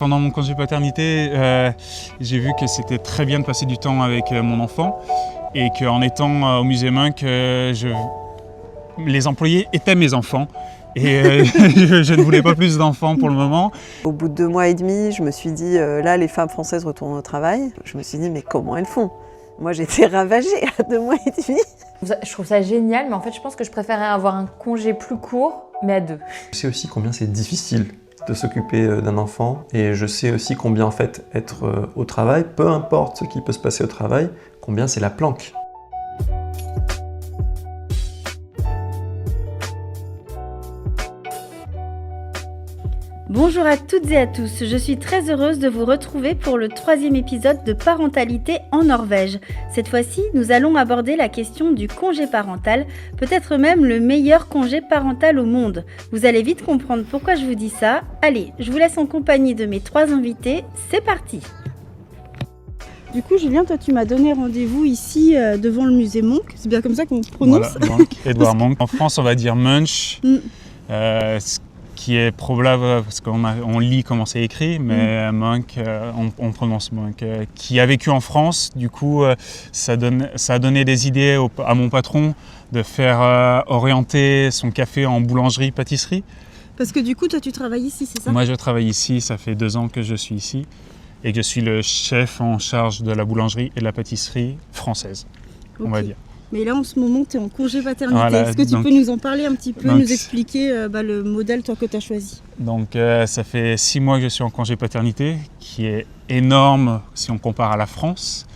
Pendant mon congé paternité, j'ai vu que c'était très bien de passer du temps avec mon enfant et qu'en étant au musée Munch, les employés étaient mes enfants et je ne voulais pas plus d'enfants pour le moment. Au bout de 2 mois et demi, je me suis dit, là les femmes françaises retournent au travail. Je me suis dit, mais comment elles font? Moi j'étais ravagée à 2 mois et demi. Je trouve ça génial, mais en fait je pense que je préférerais avoir un congé plus court, mais à 2. Je sais aussi combien c'est difficile de s'occuper d'un enfant et je sais aussi combien en fait être au travail, peu importe ce qui peut se passer au travail, combien c'est la planque. Bonjour à toutes et à tous, je suis très heureuse de vous retrouver pour le 3e épisode de Parentalité en Norvège. Cette fois-ci, nous allons aborder la question du congé parental, peut-être même le meilleur congé parental au monde. Vous allez vite comprendre pourquoi je vous dis ça. Allez, je vous laisse en compagnie de mes 3 invités, c'est parti! Du coup, Julien, toi, tu m'as donné rendez-vous ici devant le musée Munch, c'est bien comme ça qu'on prononce? Voilà, Munch, Edvard Munch. En France, on va dire Munch. Qui est probable parce qu'on lit comment c'est écrit, mais Munch, on prononce Munch, qui a vécu en France. Du coup, ça a donné des idées à mon patron de faire orienter son café en boulangerie-pâtisserie. Parce que du coup, toi, tu travailles ici, c'est ça? Moi, je travaille ici, ça fait 2 ans que je suis ici et que je suis le chef en charge de la boulangerie et de la pâtisserie française, on va dire. Mais là, en ce moment, tu es en congé paternité. Voilà, est-ce que tu peux nous en parler un petit peu, nous expliquer le modèle toi, que tu as choisi? Donc, ça fait 6 mois que je suis en congé paternité, qui est énorme si on compare à la France.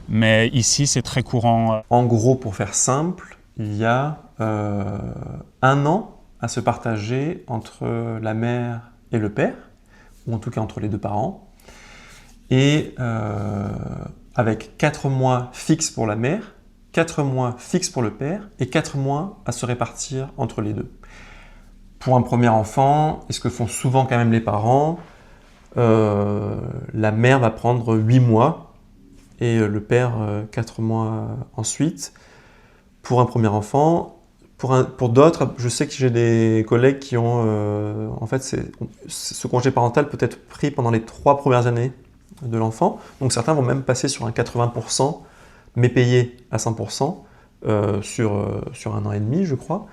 Mais ici, c'est très courant. En gros, pour faire simple, il y a 1 an à se partager entre la mère et le père, ou en tout cas entre les 2 parents. Et avec 4 mois fixes pour la mère, 4 mois fixes pour le père et 4 mois à se répartir entre les 2. Pour un premier enfant, et ce que font souvent quand même les parents, la mère va prendre 8 mois et le père 4 mois ensuite. Pour un premier enfant, pour d'autres, je sais que j'ai des collègues qui ont... en fait, ce congé parental peut être pris pendant les 3 premières années de l'enfant. Donc certains vont même passer sur un 80%, mais payé à 100% sur 1 an et demi, je crois.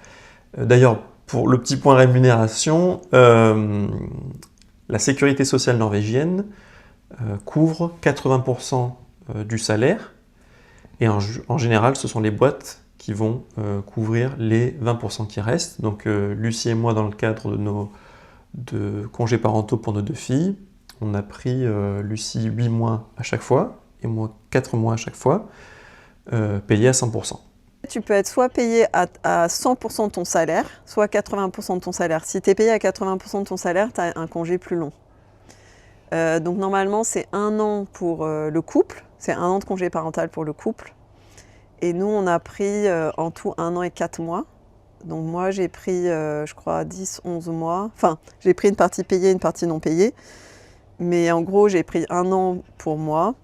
D'ailleurs, pour le petit point rémunération, la sécurité sociale norvégienne couvre 80% du salaire, et en général, ce sont les boîtes qui vont couvrir les 20% qui restent. Donc, Lucie et moi, dans le cadre de congés parentaux pour nos 2 filles, on a pris Lucie 8 mois à chaque fois, et moi 4 mois à chaque fois, payé à 100%. Tu peux être soit payé à 100% de ton salaire, soit 80% de ton salaire. Si tu es payé à 80% de ton salaire, tu as un congé plus long. Donc normalement, c'est 1 an pour le couple, c'est 1 an de congé parental pour le couple. Et nous, on a pris en tout 1 an et 4 mois. Donc moi, j'ai pris, je crois, 10-11 mois. Enfin, j'ai pris une partie payée, une partie non payée. Mais en gros, j'ai pris 1 an pour moi.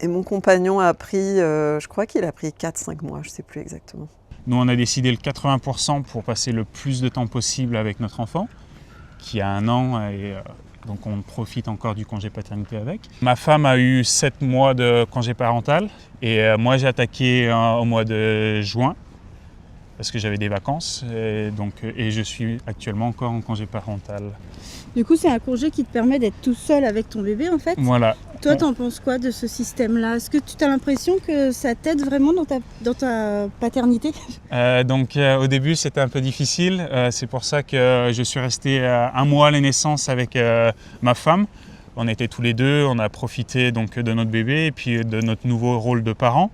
Et mon compagnon a pris, je crois qu'il a pris 4-5 mois, je ne sais plus exactement. Nous, on a décidé le 80% pour passer le plus de temps possible avec notre enfant, qui a 1 an, et donc on profite encore du congé paternité avec. Ma femme a eu 7 mois de congé parental, et moi j'ai attaqué au mois de juin, parce que j'avais des vacances, et je suis actuellement encore en congé parental. Du coup, c'est un congé qui te permet d'être tout seul avec ton bébé, en fait. Voilà. Toi, t'en penses quoi de ce système-là? Est-ce que tu as l'impression que ça t'aide vraiment dans ta paternité? Au début, c'était un peu difficile. C'est pour ça que je suis resté 1 mois à la naissance avec ma femme. On était tous les 2, on a profité donc de notre bébé et puis de notre nouveau rôle de parent,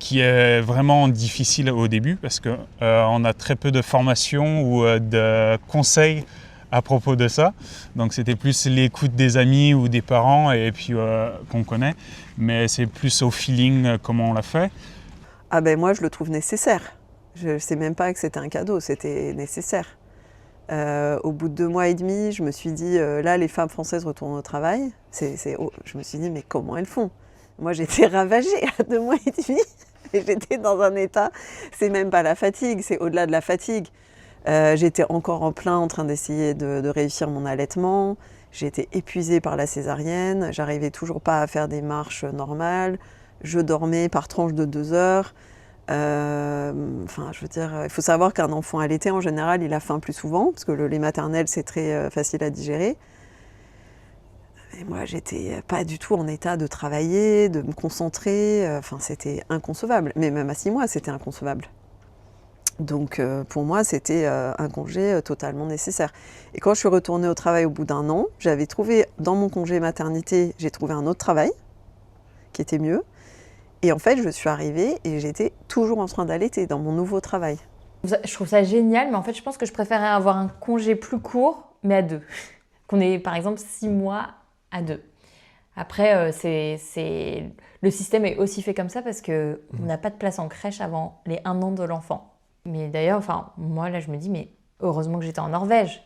qui est vraiment difficile au début parce qu'on a très peu de formation ou de conseils à propos de ça. Donc c'était plus l'écoute des amis ou des parents et puis qu'on connaît, mais c'est plus au feeling comment on l'a fait. Ah ben moi, je le trouve nécessaire. Je ne sais même pas que c'était un cadeau, c'était nécessaire. Au bout de 2 mois et demi, je me suis dit, là, les femmes françaises retournent au travail. Je me suis dit, mais comment elles font? Moi, j'étais ravagée à 2 mois et demi. Et j'étais dans un état, c'est même pas la fatigue, c'est au-delà de la fatigue. J'étais encore en train d'essayer de réussir mon allaitement. J'étais épuisée par la césarienne, j'arrivais toujours pas à faire des marches normales, je dormais par tranche de 2 heures. Enfin, je veux dire, il faut savoir qu'un enfant allaité, en général, il a faim plus souvent, parce que le lait maternel, c'est très facile à digérer. Et moi, j'étais pas du tout en état de travailler, de me concentrer. Enfin, c'était inconcevable. Mais même à 6 mois, c'était inconcevable. Donc, pour moi, c'était un congé totalement nécessaire. Et quand je suis retournée au travail au bout d'1 an, j'avais trouvé, dans mon congé maternité, j'ai trouvé un autre travail qui était mieux. Et en fait, je suis arrivée et j'étais toujours en train d'allaiter dans mon nouveau travail. Je trouve ça génial, mais en fait, je pense que je préférerais avoir un congé plus court, mais à 2. Qu'on ait, par exemple, 6 mois à 2. Après, le système est aussi fait comme ça parce qu'on n'a pas de place en crèche avant les 1 an de l'enfant. Mais d'ailleurs, enfin, moi, là, je me dis, mais heureusement que j'étais en Norvège.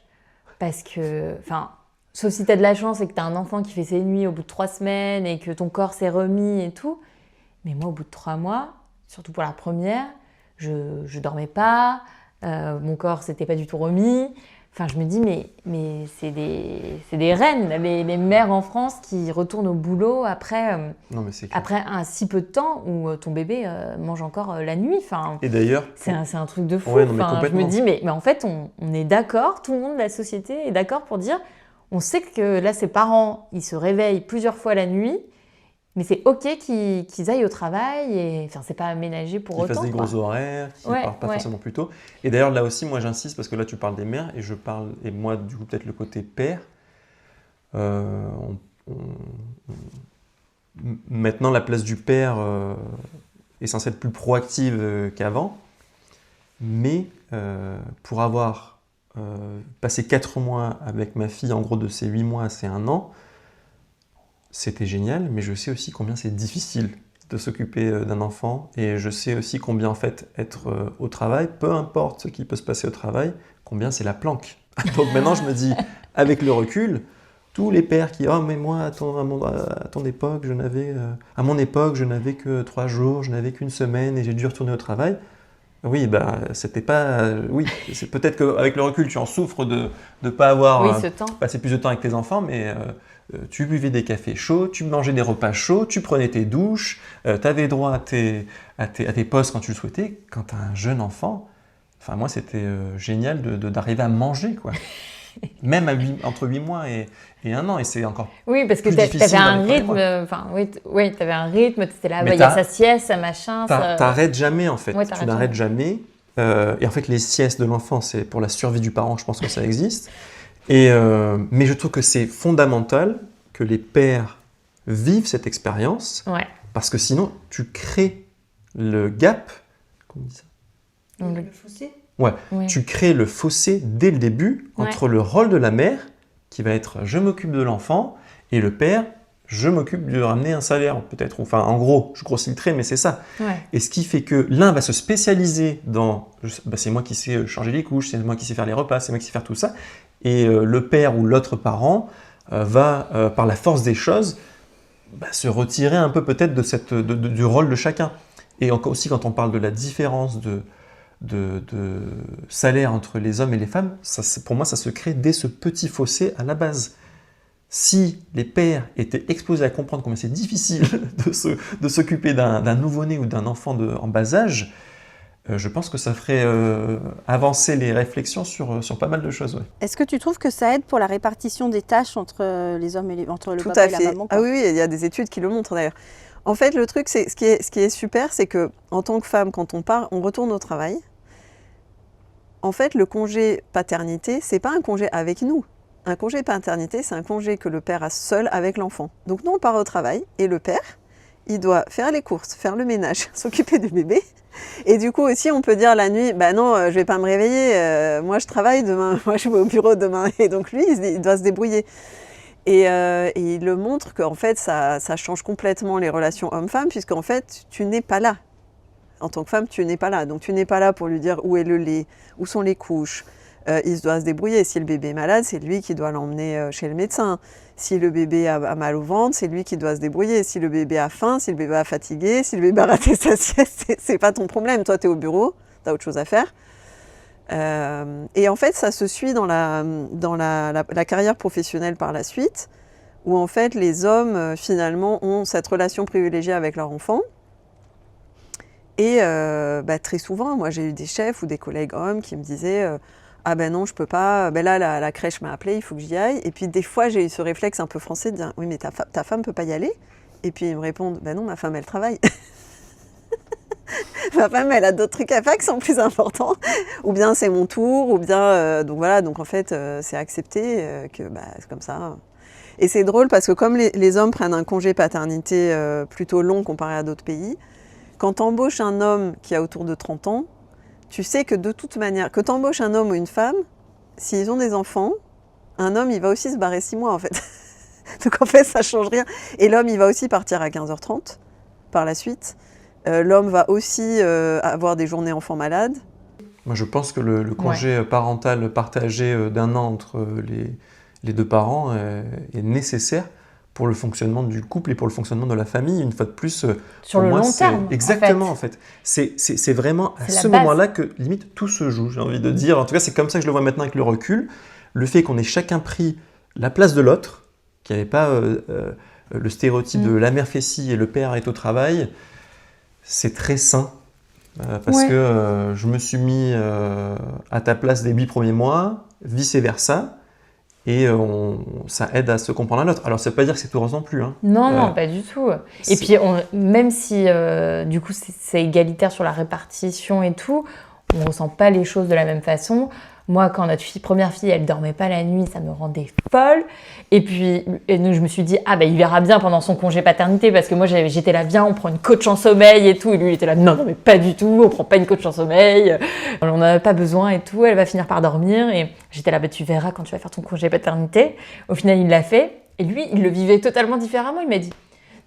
Parce que, enfin, sauf si tu as de la chance et que tu as un enfant qui fait ses nuits au bout de 3 semaines et que ton corps s'est remis et tout. Mais moi, au bout de 3 mois, surtout pour la première, je dormais pas, mon corps s'était pas du tout remis. Enfin, je me dis, mais c'est des reines, les mères en France qui retournent au boulot après un si peu de temps où ton bébé mange encore la nuit. Enfin, et d'ailleurs, c'est un truc de fou. Ouais, non, mais enfin, je complètement. me dis, mais en fait, on est d'accord, tout le monde de la société est d'accord pour dire, on sait que là, ses parents, ils se réveillent plusieurs fois la nuit. Mais c'est OK qu'ils aillent au travail et enfin, c'est pas aménagé pour autant. Qu'ils fassent des gros horaires, qu'ils Ouais, partent pas ouais. forcément plus tôt. Et d'ailleurs, là aussi, moi j'insiste parce que là tu parles des mères et moi, du coup, peut-être le côté père. Maintenant, la place du père est censée être plus proactive qu'avant. Mais pour avoir passé 4 mois avec ma fille, en gros de ses 8 mois à ses 1 an, c'était génial, mais je sais aussi combien c'est difficile de s'occuper d'un enfant et je sais aussi combien en fait être au travail, peu importe ce qui peut se passer au travail, combien c'est la planque. Donc maintenant je me dis, avec le recul, tous les pères qui « Oh mais moi, à ton époque, à mon époque, je n'avais que 3 jours, je n'avais qu'une semaine et j'ai dû retourner au travail », oui, bah, c'était pas... oui, c'est peut-être qu'avec le recul, tu en souffres de ne pas avoir ce temps. passé plus de temps avec tes enfants, mais tu buvais des cafés chauds, tu mangeais des repas chauds, tu prenais tes douches, tu avais droit à tes postes quand tu le souhaitais. Quand tu as un jeune enfant, enfin moi, c'était génial d'arriver à manger, quoi. Même entre 8 mois et 1 an, et c'est encore Oui, parce que plus tu difficile avais un dans les premiers rythme, enfin, oui, tu avais un rythme, tu étais là, Mais il y a sa sieste, sa machin. T'arrêtes jamais, en fait. Ouais, Tu n'arrêtes jamais. Et en fait, les siestes de l'enfant, c'est pour la survie du parent, je pense que ça existe. Mais je trouve que c'est fondamental que les pères vivent cette expérience, Ouais. parce que sinon, tu crées le gap. Comment on dit ça ? Le fossé. Ouais. Oui. Tu crées le fossé dès le début entre le rôle de la mère, qui va être je m'occupe de l'enfant, et le père, je m'occupe de ramener un salaire, peut-être. Enfin, en gros, je grossis le trait, mais c'est ça. Ouais. Et ce qui fait que l'un va se spécialiser dans c'est moi qui sais changer les couches, c'est moi qui sais faire les repas, c'est moi qui sais faire tout ça. Et le père ou l'autre parent va, par la force des choses, se retirer un peu peut-être du rôle de chacun. Et encore aussi, quand on parle de la différence de salaire entre les hommes et les femmes, pour moi, ça se crée dès ce petit fossé à la base. Si les pères étaient exposés à comprendre combien c'est difficile de s'occuper d'un nouveau-né ou d'un enfant en bas âge, je pense que ça ferait avancer les réflexions sur pas mal de choses. Ouais. Est-ce que tu trouves que ça aide pour la répartition des tâches entre les hommes et entre le Tout papa à et la fait. maman, quoi? Ah oui, oui, il y a des études qui le montrent d'ailleurs. En fait, le truc, c'est ce qui est super, c'est que en tant que femme, quand on retourne au travail. En fait, le congé paternité, c'est pas un congé avec nous. Un congé paternité, c'est un congé que le père a seul avec l'enfant. Donc nous, on part au travail et le père, il doit faire les courses, faire le ménage, s'occuper du bébé. Et du coup aussi, on peut dire la nuit, bah non, je vais pas me réveiller, moi je travaille demain, moi je vais au bureau demain. Et donc lui, il doit se débrouiller. Et il le montre qu'en fait, ça change complètement les relations homme-femme, puisqu'en fait, tu n'es pas là. En tant que femme, tu n'es pas là. Donc, tu n'es pas là pour lui dire où est le lait, où sont les couches. Il doit se débrouiller. Si le bébé est malade, c'est lui qui doit l'emmener chez le médecin. Si le bébé a mal au ventre, c'est lui qui doit se débrouiller. Si le bébé a faim, si le bébé a fatigué, si le bébé a raté sa sieste, c'est pas ton problème. Toi, tu es au bureau, tu as autre chose à faire. Et en fait, ça se suit dans la carrière professionnelle par la suite, où en fait les hommes finalement ont cette relation privilégiée avec leur enfant. Et très souvent, moi j'ai eu des chefs ou des collègues hommes qui me disaient ah ben non, je peux pas, ben là la crèche m'a appelé, il faut que j'y aille. Et puis des fois j'ai eu ce réflexe un peu français de dire oui mais ta femme peut pas y aller. Et puis ils me répondent ben non, ma femme elle travaille. Ma femme elle a d'autres trucs à faire qui sont plus importants. Ou bien c'est mon tour, ou bien donc voilà, donc en fait c'est accepté que c'est comme ça. Et c'est drôle parce que comme les hommes prennent un congé paternité plutôt long comparé à d'autres pays, quand tu embauches un homme qui a autour de 30 ans, tu sais que de toute manière, que tu embauches un homme ou une femme, s'ils ont des enfants, un homme, il va aussi se barrer 6 mois en fait. Donc en fait, ça ne change rien. Et l'homme, il va aussi partir à 15h30 par la suite. L'homme va aussi avoir des journées enfants malades. Moi, je pense que le congé parental partagé d'1 an entre les deux parents est nécessaire pour le fonctionnement du couple et pour le fonctionnement de la famille. Une fois de plus, sur le long terme. Exactement, en fait. C'est vraiment à ce moment-là que, limite, tout se joue, j'ai envie de dire. En tout cas, c'est comme ça que je le vois maintenant avec le recul. Le fait qu'on ait chacun pris la place de l'autre, qu'il n'y avait pas le stéréotype de la mère fait ci et le père est au travail, c'est très sain. Parce que je me suis mis à ta place les 8 premiers mois, vice-versa. Et ça aide à se comprendre à l'autre. Alors, ça ne veut pas dire que c'est tout rose non plus. Hein. Non, pas du tout. Et puis, même si du coup c'est égalitaire sur la répartition et tout, on ne ressent pas les choses de la même façon. Moi, quand notre première fille, elle ne dormait pas la nuit, ça me rendait folle. Et donc, je me suis dit, il verra bien pendant son congé paternité, parce que moi, j'étais là, viens, on prend une coach en sommeil et tout. Et lui, il était là, non, mais pas du tout, on ne prend pas une coach en sommeil. On n'en a pas besoin et tout, elle va finir par dormir. Et j'étais là, tu verras quand tu vas faire ton congé paternité. Au final, il l'a fait. Et lui, il le vivait totalement différemment. Il m'a dit,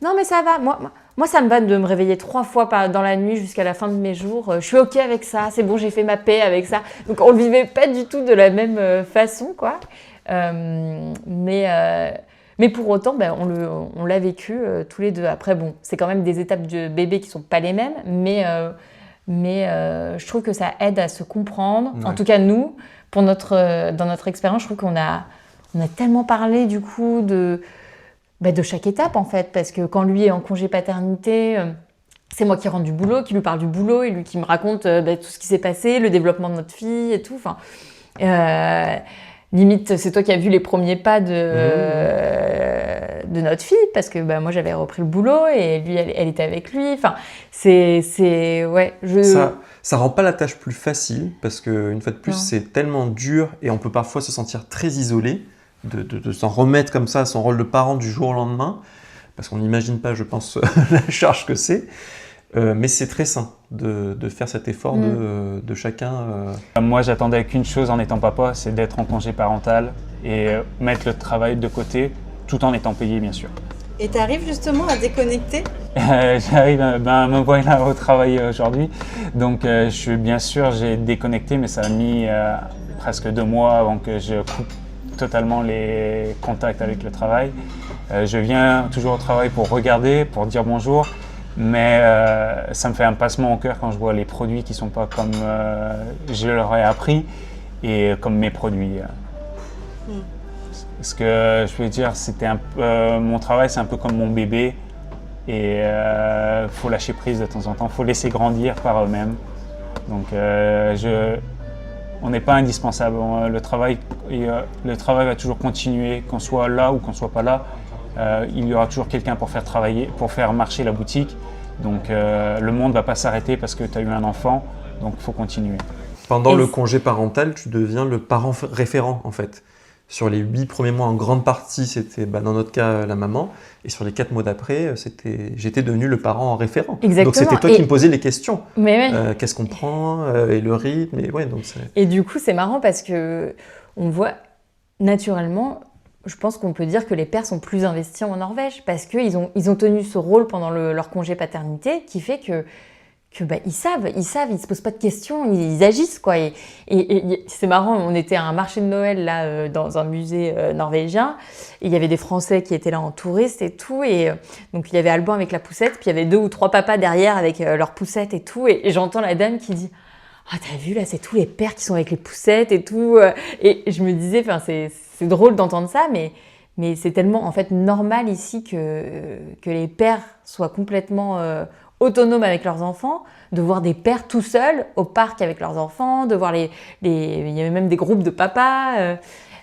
non, mais ça va, moi, ça me va de me réveiller 3 fois dans la nuit jusqu'à la fin de mes jours. Je suis OK avec ça, c'est bon, j'ai fait ma paix avec ça. Donc, on ne le vivait pas du tout de la même façon, quoi. Mais pour autant, on l'a vécu tous les deux. Après, bon, c'est quand même des étapes de bébé qui ne sont pas les mêmes, mais je trouve que ça aide à se comprendre. Ouais. En tout cas, nous, dans notre expérience, je trouve qu'on a tellement parlé, du coup, de chaque étape, en fait, parce que quand lui est en congé paternité, c'est moi qui rentre du boulot, qui lui parle du boulot, et lui qui me raconte tout ce qui s'est passé, le développement de notre fille et tout. Enfin, limite, c'est toi qui as vu les premiers pas de notre fille, parce que moi, j'avais repris le boulot, et lui, elle était avec lui. Enfin, Ça rend pas la tâche plus facile, parce qu'une fois de plus, c'est tellement dur, et on peut parfois se sentir très isolé, de s'en remettre comme ça à son rôle de parent du jour au lendemain, parce qu'on n'imagine pas, je pense, la charge que c'est. Mais c'est très sain de faire cet effort de chacun. Moi, j'attendais qu'une chose en étant papa, c'est d'être en congé parental et mettre le travail de côté, tout en étant payé, bien sûr. Et tu arrives justement à déconnecter ? J'arrive, me voilà au travail aujourd'hui. Donc, bien sûr, j'ai déconnecté, mais ça a mis presque 2 mois avant que je coupe totalement les contacts avec le travail. Je viens toujours au travail pour regarder, pour dire bonjour, mais ça me fait un passement au cœur quand je vois les produits qui ne sont pas comme je leur ai appris et comme mes produits. Ce que je veux dire, mon travail, c'est un peu comme mon bébé et faut lâcher prise de temps en temps, faut laisser grandir par eux-mêmes. Donc on n'est pas indispensable. Le travail va toujours continuer, qu'on soit là ou qu'on soit pas là. Il y aura toujours quelqu'un pour faire marcher la boutique. Donc le monde va pas s'arrêter parce que tu as eu un enfant. Donc il faut continuer. Pendant le congé parental, tu deviens le parent référent en fait. Sur les 8 premiers mois, en grande partie, c'était dans notre cas la maman. Et sur les 4 mois d'après, j'étais devenu le parent référent. Exactement. Donc c'était toi qui me posais les questions. Mais qu'est-ce qu'on prend et le rythme. Et du coup, c'est marrant parce qu'on voit naturellement, je pense qu'on peut dire que les pères sont plus investis en Norvège parce qu'ils ont tenu ce rôle pendant leur congé paternité qui fait que ils savent, ils se posent pas de questions, ils agissent quoi. Et c'est marrant, on était à un marché de Noël là dans un musée norvégien, et il y avait des Français qui étaient là en touriste et tout, et donc il y avait Alban avec la poussette, puis il y avait 2 ou 3 papas derrière avec leur poussette et tout, et j'entends la dame qui dit ah, t'as vu, là, c'est tous les pères qui sont avec les poussettes et tout. Et je me disais, c'est drôle d'entendre ça, mais c'est tellement, en fait, normal ici que les pères soient complètement autonomes avec leurs enfants, de voir des pères tout seuls au parc avec leurs enfants, de voir il y avait même des groupes de papas.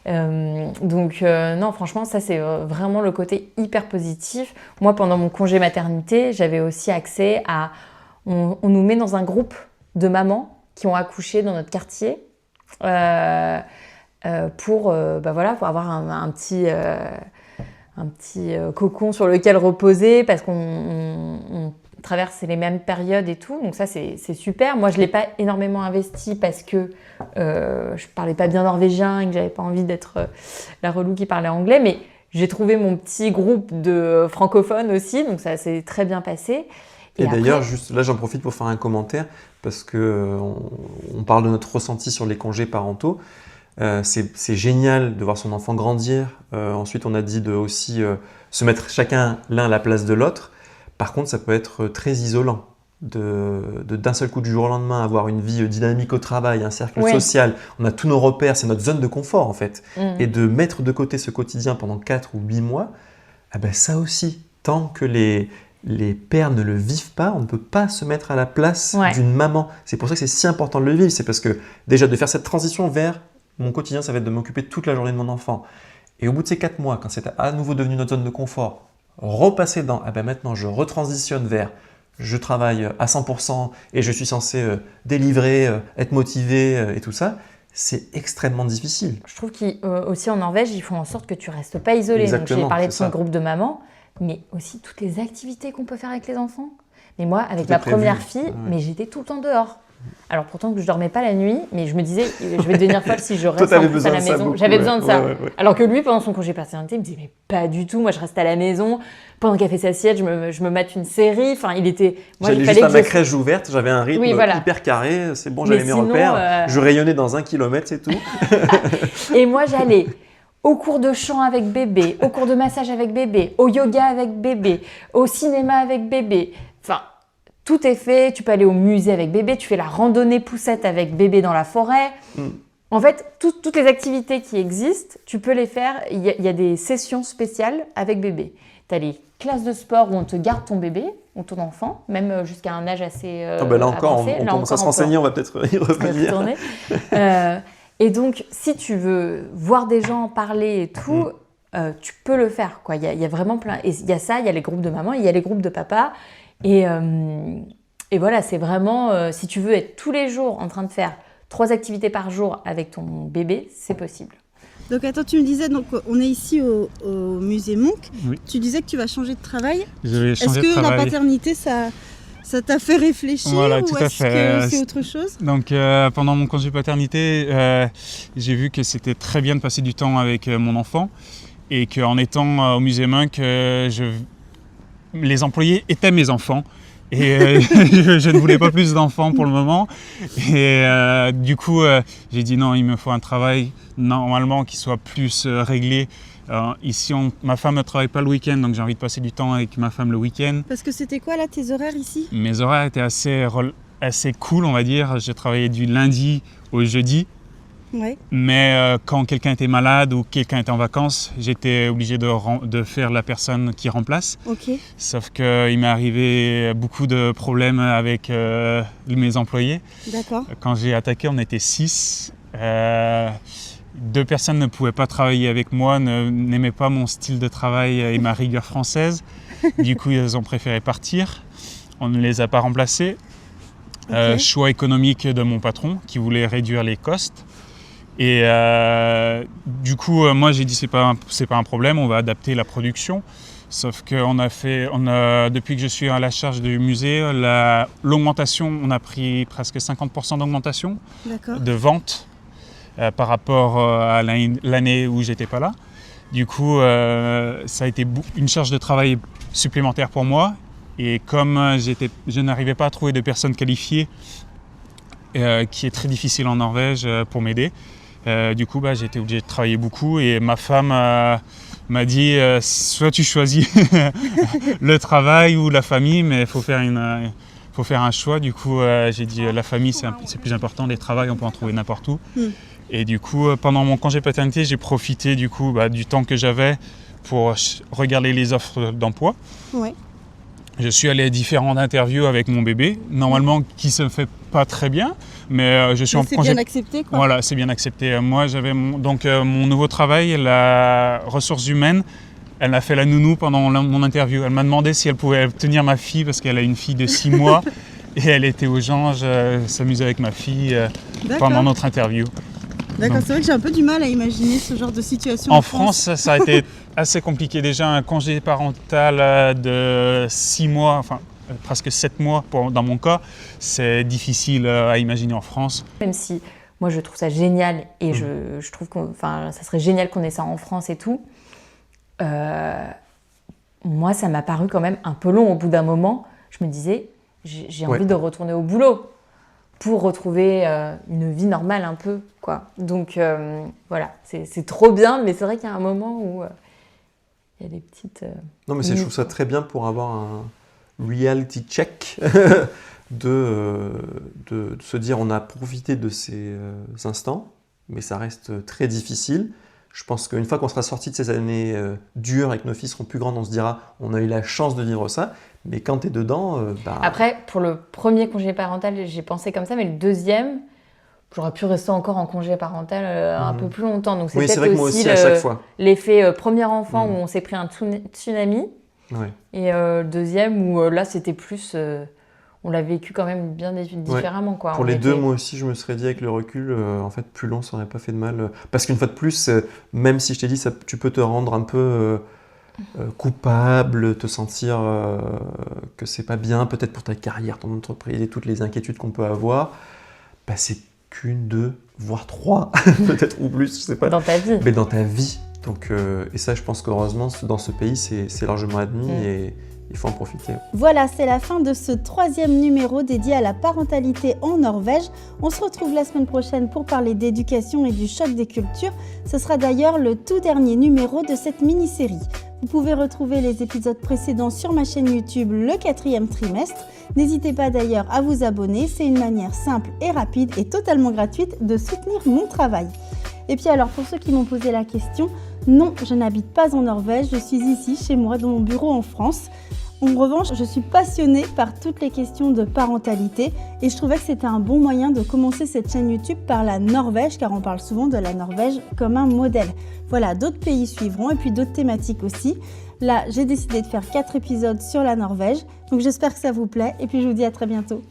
Non, franchement, ça, c'est vraiment le côté hyper positif. Moi, pendant mon congé maternité, j'avais aussi accès à... On nous met dans un groupe de mamans qui ont accouché dans notre quartier pour avoir un petit cocon sur lequel reposer parce qu'on traverse les mêmes périodes et tout. Donc ça, c'est super. Moi, je ne l'ai pas énormément investi parce que je ne parlais pas bien norvégien et que je n'avais pas envie d'être la relou qui parlait anglais. Mais j'ai trouvé mon petit groupe de francophones aussi. Donc ça s'est très bien passé. Et d'ailleurs, juste là, j'en profite pour faire un commentaire parce qu'on parle de notre ressenti sur les congés parentaux. C'est génial de voir son enfant grandir. Ensuite, on a dit de aussi se mettre chacun l'un à la place de l'autre. Par contre, ça peut être très isolant d'un seul coup du jour au lendemain avoir une vie dynamique au travail, un cercle social. On a tous nos repères, c'est notre zone de confort en fait. Et de mettre de côté ce quotidien pendant 4 ou 8 mois, ça aussi, tant que les pères ne le vivent pas, on ne peut pas se mettre à la place d'une maman. C'est pour ça que c'est si important de le vivre. C'est parce que déjà de faire cette transition vers mon quotidien, ça va être de m'occuper toute la journée de mon enfant. Et au bout de ces 4 mois, quand c'est à nouveau devenu notre zone de confort, repasser dans maintenant je retransitionne vers je travaille à 100% et je suis censé délivrer, être motivé et tout ça, c'est extrêmement difficile. Je trouve qu'aussi en Norvège, ils font en sorte que tu ne restes pas isolé. Exactement, donc j'ai parlé de son ça. groupe de mamans, mais aussi toutes les activités qu'on peut faire avec les enfants. Mais moi, avec ma première fille, mais j'étais tout le temps dehors. Alors pourtant que je dormais pas la nuit, mais je me disais, je vais devenir folle si je reste en plus à la maison. J'avais besoin de ça. Ouais. Alors que lui, pendant son congé paternité, il me disait, mais pas du tout, moi je reste à la maison. Pendant qu'il a fait sa sieste, je me mate une série. Enfin, il était... J'allais juste à ma crèche ouverte, j'avais un rythme hyper carré, c'est bon, j'avais mes repères. Je rayonnais dans 1 kilomètre, c'est tout. Et moi, j'allais au cours de chant avec bébé, au cours de massage avec bébé, au yoga avec bébé, au cinéma avec bébé. Enfin... Tout est fait, tu peux aller au musée avec bébé, tu fais la randonnée poussette avec bébé dans la forêt. En fait, toutes les activités qui existent, tu peux les faire. Il y a des sessions spéciales avec bébé. Tu as les classes de sport où on te garde ton bébé ou ton enfant, même jusqu'à un âge assez là encore, avancé. On commence à se renseigner, on va peut-être y revenir. Et donc, si tu veux voir des gens parler et tout, tu peux le faire, quoi. Il y a vraiment plein... Et il y a ça, il y a les groupes de mamans, il y a les groupes de papas. Et voilà, c'est vraiment, si tu veux être tous les jours en train de faire 3 activités par jour avec ton bébé, c'est possible. Donc attends, tu me disais, donc on est ici au musée Munch. Oui. Tu disais que tu vas changer de travail. Je vais changer de Est-ce que travail. la paternité, ça t'a fait réfléchir Voilà, tout ou à est-ce fait. que c'est autre chose? Donc pendant mon congé paternité, j'ai vu que c'était très bien de passer du temps avec mon enfant et qu'en étant au musée Munch, les employés étaient mes enfants et je ne voulais pas plus d'enfants pour le moment. Et du coup, j'ai dit non, il me faut un travail normalement qui soit plus réglé. Ici, ma femme ne travaille pas le week-end, donc j'ai envie de passer du temps avec ma femme le week-end. Parce que c'était quoi là tes horaires ici? Mes horaires étaient assez cool, on va dire. Je travaillais du lundi au jeudi. Ouais. Mais quand quelqu'un était malade ou quelqu'un était en vacances, j'étais obligé de faire la personne qui remplace. Ok. Sauf qu'il m'est arrivé beaucoup de problèmes avec mes employés. D'accord. Quand j'ai attaqué, on était 6. 2 personnes ne pouvaient pas travailler avec moi, n'aimaient pas mon style de travail et ma rigueur française. Du coup, ils ont préféré partir. On ne les a pas remplacés. Okay. Choix économique de mon patron qui voulait réduire les costes. Et du coup, moi j'ai dit c'est pas un problème, on va adapter la production. Sauf que depuis que je suis à la charge du musée, l'augmentation, on a pris presque 50% d'augmentation de vente par rapport à l'année où j'étais pas là. Du coup, ça a été une charge de travail supplémentaire pour moi. Et comme je n'arrivais pas à trouver de personnes qualifiées, qui est très difficile en Norvège pour m'aider. Du coup, j'ai été obligé de travailler beaucoup et ma femme m'a dit soit tu choisis le travail ou la famille, mais il faut faire faut faire un choix. Du coup, j'ai dit la famille, c'est plus important. Les travails, on peut en trouver n'importe où. Et du coup, pendant mon congé paternité, j'ai profité du temps que j'avais pour regarder les offres d'emploi. Ouais. Je suis allé à différentes interviews avec mon bébé, normalement qui se fait pas très bien, mais je suis en C'est congé. bien accepté, quoi. Voilà, c'est bien accepté. Moi, j'avais mon nouveau travail, la ressources humaines. Elle m'a fait la nounou pendant mon interview. Elle m'a demandé si elle pouvait tenir ma fille parce qu'elle a une fille de 6 mois et elle était aux Anges, s'amuser avec ma fille pendant notre interview. D'accord, Donc, c'est vrai que j'ai un peu du mal à imaginer ce genre de situation en France, ça a été assez compliqué. Déjà, un congé parental de 6 mois, enfin presque 7 mois dans mon cas, c'est difficile à imaginer en France. Même si moi je trouve ça génial et je trouve que ça serait génial qu'on ait ça en France et tout, moi ça m'a paru quand même un peu long au bout d'un moment. Je me disais, j'ai envie de retourner au boulot pour retrouver une vie normale un peu, quoi. Donc voilà, c'est trop bien, mais c'est vrai qu'il y a un moment où il y a des petites... Non, mais je trouve ça très bien pour avoir un reality check de se dire on a profité de ces instants, mais ça reste très difficile. Je pense qu'une fois qu'on sera sorti de ces années dures et que nos filles seront plus grandes, on se dira on a eu la chance de vivre ça. Mais quand tu es dedans, Après, pour le premier congé parental, j'ai pensé comme ça, mais le deuxième, j'aurais pu rester encore en congé parental un peu plus longtemps. Donc c'est oui, c'est vrai peut-être que moi aussi aussi, à chaque fois. l'effet premier enfant où on s'est pris un tsunami. Ouais. Et le deuxième où là, c'était plus... on l'a vécu quand même bien différemment, quoi. Pour On les était... deux, moi aussi, je me serais dit avec le recul, en fait, plus long, ça n'aurait pas fait de mal. Parce qu'une fois de plus, même si je t'ai dit, ça, tu peux te rendre un peu coupable, te sentir que c'est pas bien, peut-être pour ta carrière, ton entreprise et toutes les inquiétudes qu'on peut avoir. Bah, c'est qu'une, deux, voire trois, peut-être ou plus, je sais pas. Dans ta vie. Mais dans ta vie. Donc, et ça, je pense qu'heureusement, dans ce pays, c'est largement admis et il faut en profiter. Voilà, c'est la fin de ce 3e numéro dédié à la parentalité en Norvège. On se retrouve la semaine prochaine pour parler d'éducation et du choc des cultures. Ce sera d'ailleurs le tout dernier numéro de cette mini-série. Vous pouvez retrouver les épisodes précédents sur ma chaîne YouTube le 4e trimestre. N'hésitez pas d'ailleurs à vous abonner, c'est une manière simple et rapide et totalement gratuite de soutenir mon travail. Et puis alors, pour ceux qui m'ont posé la question, non, je n'habite pas en Norvège, je suis ici, chez moi, dans mon bureau en France. En revanche, je suis passionnée par toutes les questions de parentalité et je trouvais que c'était un bon moyen de commencer cette chaîne YouTube par la Norvège, car on parle souvent de la Norvège comme un modèle. Voilà, d'autres pays suivront et puis d'autres thématiques aussi. Là, j'ai décidé de faire 4 épisodes sur la Norvège, donc j'espère que ça vous plaît et puis je vous dis à très bientôt.